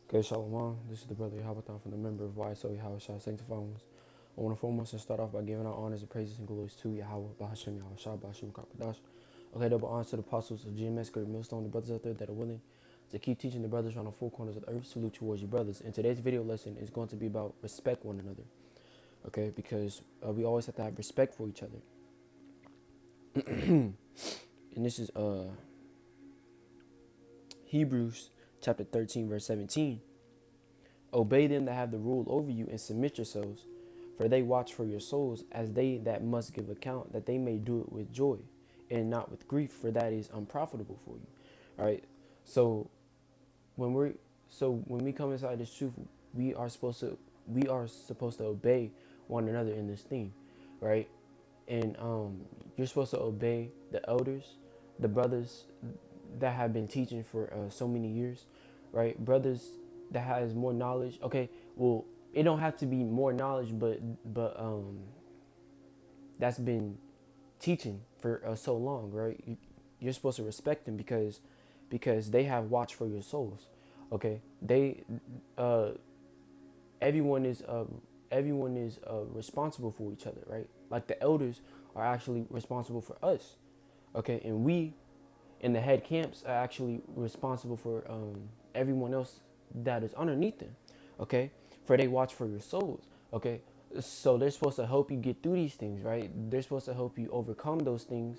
Okay, Shalom. This is the brother Yahabatan from the member of YSO Yahweh Shah Sanctified Ones. I want to foremost and start off by giving our honors and praises and glories to Yahweh, Bahashem, Yahweh Shah, Bahashem, Karpadash. Okay, double honors to the apostles of GMS, Great Millstone, the brothers out there that are willing to keep teaching the brothers around the four corners of the earth. Salute towards your brothers. And today's video lesson is going to be about respect one another. Okay, because we always have to have respect for each other. And this is Hebrews chapter 13, verse 17. Obey them that have the rule over you and submit yourselves, for they watch for your souls as they that must give account, that they may do it with joy and not with grief, for that is unprofitable for you. All right. So when we're when we come inside this truth, we are supposed to obey one another in this thing, right? And you're supposed to obey the elders, the brothers that have been teaching for so many years, right? Brothers that has more knowledge. Okay, well, it don't have to be more knowledge, but that's been teaching for so long, right? You're supposed to respect them because they have watched for your souls. Okay, they uh, everyone is responsible for each other, right? Like the elders are actually responsible for us. Okay, and we in the head camps are actually responsible for everyone else that is underneath them. Okay, for they watch for your souls. Okay, so they're supposed to help you get through these things, right? They're supposed to help you overcome those things,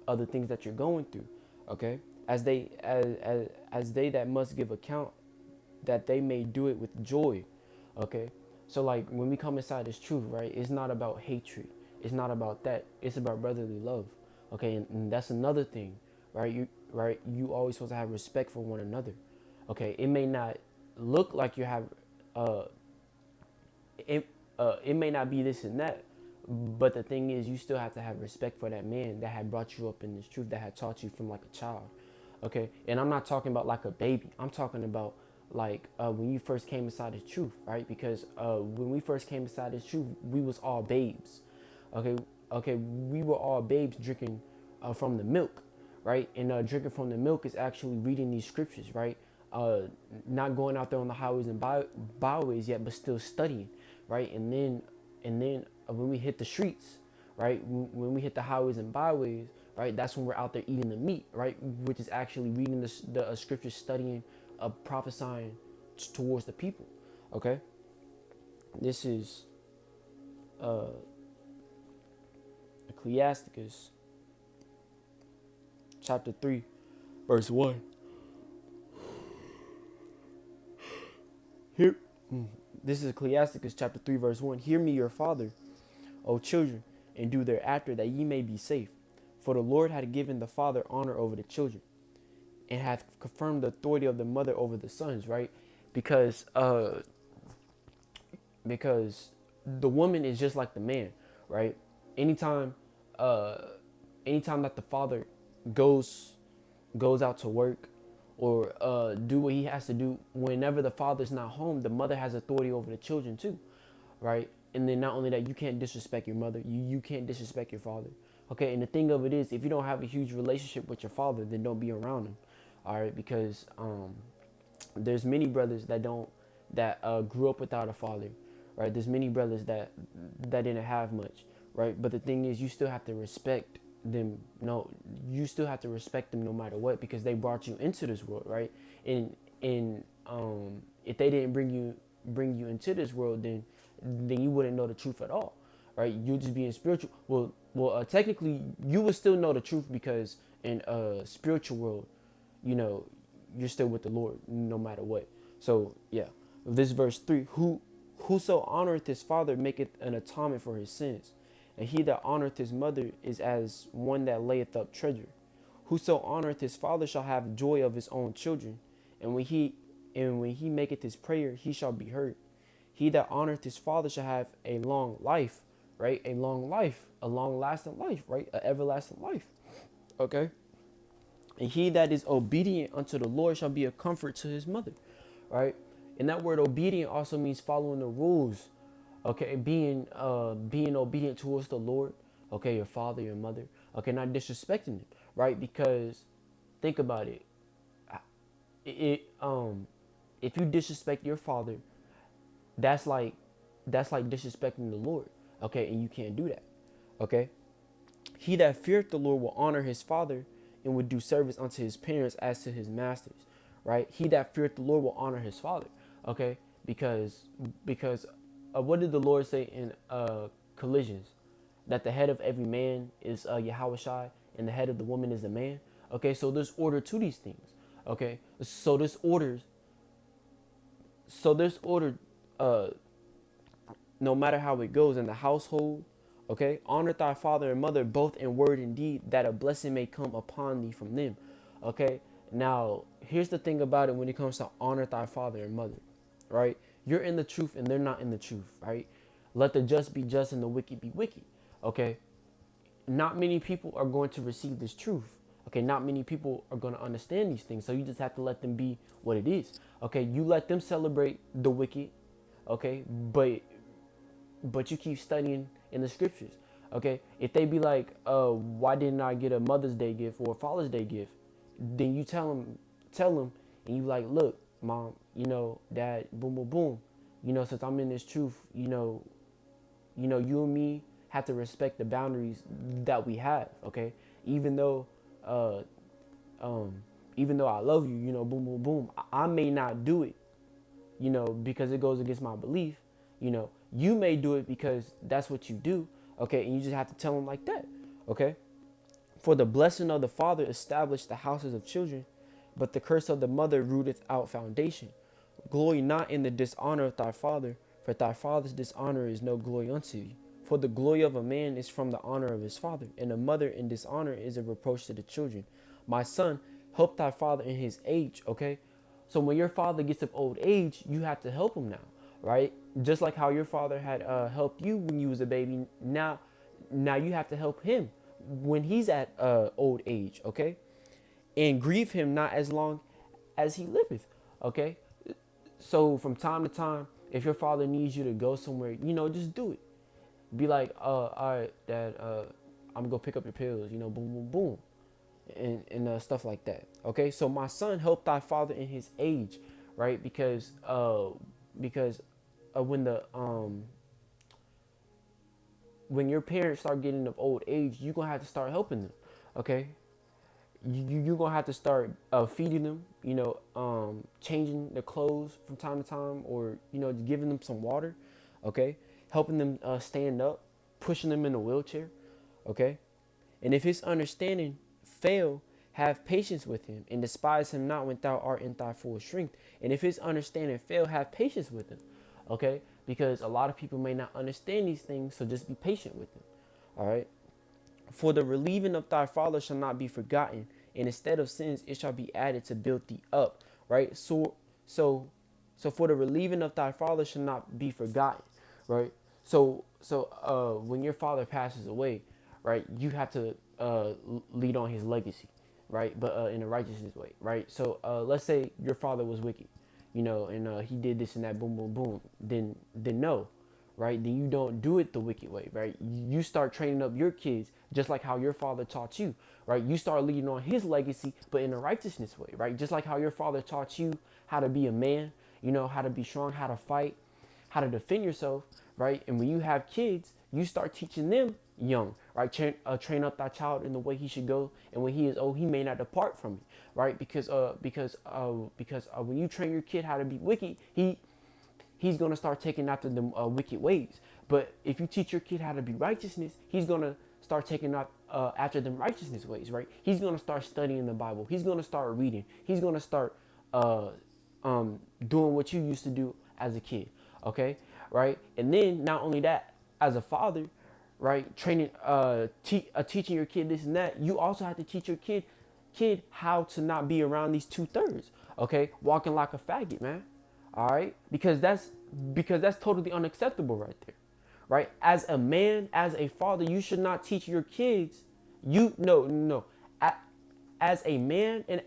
other things that you're going through. Okay, as they that must give account, that they may do it with joy. Okay, so like when we come inside this truth, right, it's not about hatred, it's not about that, it's about brotherly love. Okay, and that's another thing, right? You always supposed to have respect for one another. Okay, it may not look like you have uh it it may not be this and that, but the thing is, you still have to have respect for that man that had brought you up in this truth, that had taught you from like a child. Okay, and I'm not talking about like a baby. I'm talking about like when you first came inside the truth, right? Because when we first came inside this truth, we was all babes. Okay, okay, we were all babes drinking from the milk, right? And drinking from the milk is actually reading these scriptures, right? Uh, Not going out there on the highways and byways yet, but still studying, right? And then when we hit the streets, right? When we hit the highways and byways, right? That's when we're out there eating the meat, right? Which is actually reading the scriptures, studying, prophesying towards the people. Okay, this is uh, Ecclesiasticus chapter 3, verse 1. Here, this is Ecclesiasticus chapter 3, verse 1. Hear me, your father, O children, and do thereafter, that ye may be safe. For the Lord had given the father honor over the children, and hath confirmed the authority of the mother over the sons, right? Because because the woman is just like the man, right? Anytime uh anytime that the father goes goes out to work or do what he has to do, whenever the father's not home, the mother has authority over the children too, right? And then not only that, you can't disrespect your mother, you can't disrespect your father. Okay, and the thing of it is, if you don't have a huge relationship with your father, then don't be around him. All right, because there's many brothers that don't that grew up without a father, right? There's many brothers that didn't have much, right? But the thing is, you still have to respect them. No, you still have to respect them no matter what, because they brought you into this world, right? And if they didn't bring you into this world, then you wouldn't know the truth at all, right? You just being spiritual. Technically, you would still know the truth, because in a spiritual world, you know, you're still with the Lord no matter what. So yeah, this verse 3: Whoso honoreth his father maketh an atonement for his sins, and he that honoreth his mother is as one that layeth up treasure. Whoso honoreth his father shall have joy of his own children, and when he maketh his prayer, he shall be heard. He that honoreth his father shall have a long life, right? A long life, a long lasting life, right? An everlasting life. Okay. And he that is obedient unto the Lord shall be a comfort to his mother, right? And that word obedient also means following the rules. Okay, being obedient towards the Lord. Okay, your father, your mother. Okay, not disrespecting them, right? Because think about it. It if you disrespect your father, that's like disrespecting the Lord. Okay, and you can't do that. Okay, he that feareth the Lord will honor his father and would do service unto his parents as to his masters. Right? He that feareth the Lord will honor his father. Okay, because what did the Lord say in Collisions? That the head of every man is Yahweh Shai, and the head of the woman is the man. Okay, so there's order to these things. Okay, so this order, uh, no matter how it goes in the household. Okay, honor thy father and mother both in word and deed, that a blessing may come upon thee from them. Okay, now here's the thing about it when it comes to honor thy father and mother, right? You're in the truth and they're not in the truth, right? Let the just be just and the wicked be wicked. Okay, not many people are going to receive this truth. Okay, not many people are going to understand these things. So you just have to let them be what it is. Okay, you let them celebrate the wicked. Okay, but you keep studying in the scriptures. Okay, if they be like, why didn't I get a Mother's Day gift or a Father's Day gift? Then you tell them, and you like, look, mom, dad, boom, boom, boom. Since I'm in this truth, you and me have to respect the boundaries that we have. Okay, even though, uh, um, even though I love you, boom, boom, boom, I may not do it, because it goes against my belief. You may do it because that's what you do. Okay, and you just have to tell them like that. Okay, for the blessing of the father established the houses of children, but the curse of the mother rooteth out foundation. Glory not in the dishonor of thy father, for thy father's dishonor is no glory unto thee. For the glory of a man is from the honor of his father, and a mother in dishonor is a reproach to the children. My son, help thy father in his age. Okay, so when your father gets of old age, you have to help him now, right? Just like how your father had helped you when you was a baby. Now you have to help him when he's at old age. Okay, and grieve him not as long as he liveth. Okay, so from time to time, if your father needs you to go somewhere, just do it. Be like, all right, dad, I'm gonna go pick up your pills, boom, boom, boom, and stuff like that. Okay, so my son, help thy father in his age, right? Because when your parents start getting of old age, you're gonna have to start helping them. Okay, you're gonna have to start feeding them, changing their clothes from time to time, or giving them some water. Okay, helping them stand up, pushing them in a wheelchair. Okay, and if his understanding fail, have patience with him, and despise him not when thou art in thy full strength. And if his understanding fail, have patience with him. Okay, because a lot of people may not understand these things, so just be patient with them. All right. For the relieving of thy father shall not be forgotten, and instead of sins it shall be added to build thee up. Right. So for the relieving of thy father shall not be forgotten. Right. So when your father passes away, right, you have to lead on his legacy, right? But in a righteousness way, right? So let's say your father was wicked, and he did this and that, boom, boom, boom. Then no, right? Then you don't do it the wicked way, right? You start training up your kids just like how your father taught you, right? You start leading on his legacy, but in a righteousness way, right? Just like how your father taught you how to be a man, how to be strong, how to fight, how to defend yourself, right? And when you have kids, you start teaching them young, right? Train up that child in the way he should go, and when he is old, he may not depart from it, right? Because when you train your kid how to be wicked, he's gonna start taking after them wicked ways. But if you teach your kid how to be righteousness, he's gonna start taking after them righteousness ways, right? He's gonna start studying the Bible. He's gonna start reading. He's gonna start doing what you used to do as a kid, okay, right? And then not only that, as a father, right, training, teaching your kid this and that, you also have to teach your kid how to not be around these 2/3, okay, walking like a faggot, man. All right, because that's totally unacceptable right there, right? As a man, as a father, you should not teach your kids. No. As a man and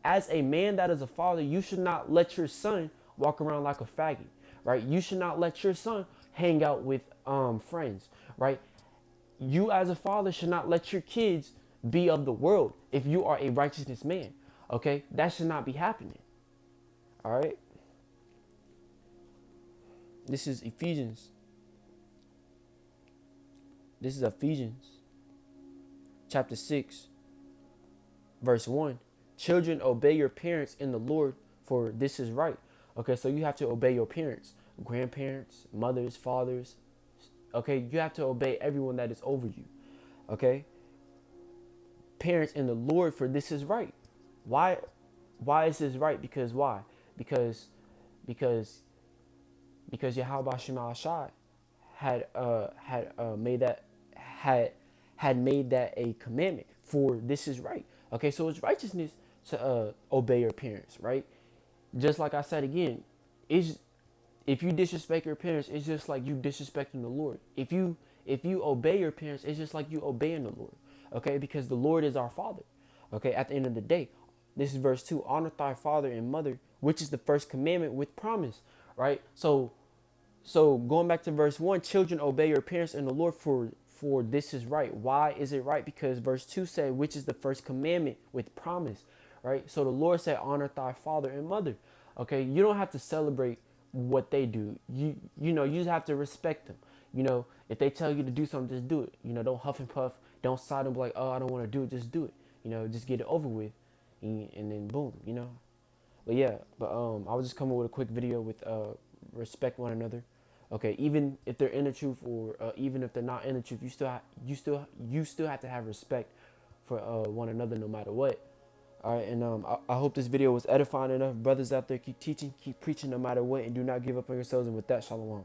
as a man that is a father, you should not let your son walk around like a faggot, right? You should not let your son hang out with friends, right? You as a father should not let your kids be of the world if you are a righteousness man, okay? That should not be happening, all right? This is Ephesians. This is Ephesians chapter 6, verse 1. Children, obey your parents in the Lord, for this is right. Okay, so you have to obey your parents, grandparents, mothers, fathers. Okay, you have to obey everyone that is over you. Okay, parents in the Lord, for this is right. Why? Why is this right? Because why? Because because because Yahweh Shema Shai had made that had had made that a commandment, for this is right. Okay, so it's righteousness to obey your parents, right? Just like I said again, is if you disrespect your parents, it's just like you disrespecting the Lord. If you obey your parents, it's just like you obeying the Lord. Okay, because the Lord is our Father. Okay, at the end of the day, this is verse 2. Honor thy father and mother, which is the first commandment with promise. Right? So going back to verse 1, children, obey your parents in the Lord, for this is right. Why is it right? Because verse 2 said, which is the first commandment with promise. Right? So the Lord said, honor thy father and mother. Okay, you don't have to celebrate what they do. You just have to respect them. If they tell you to do something, just do it. Don't huff and puff. Don't side and be like, oh, I don't want to do it. Just do it. Just get it over with, and then boom. But yeah, I was just coming with a quick video with respect one another. Okay, even if they're in the truth, or even if they're not in the truth, you still have to have respect for one another, no matter what. All right, and I hope this video was edifying enough. Brothers out there, keep teaching, keep preaching, no matter what, and do not give up on yourselves. And with that, shalom.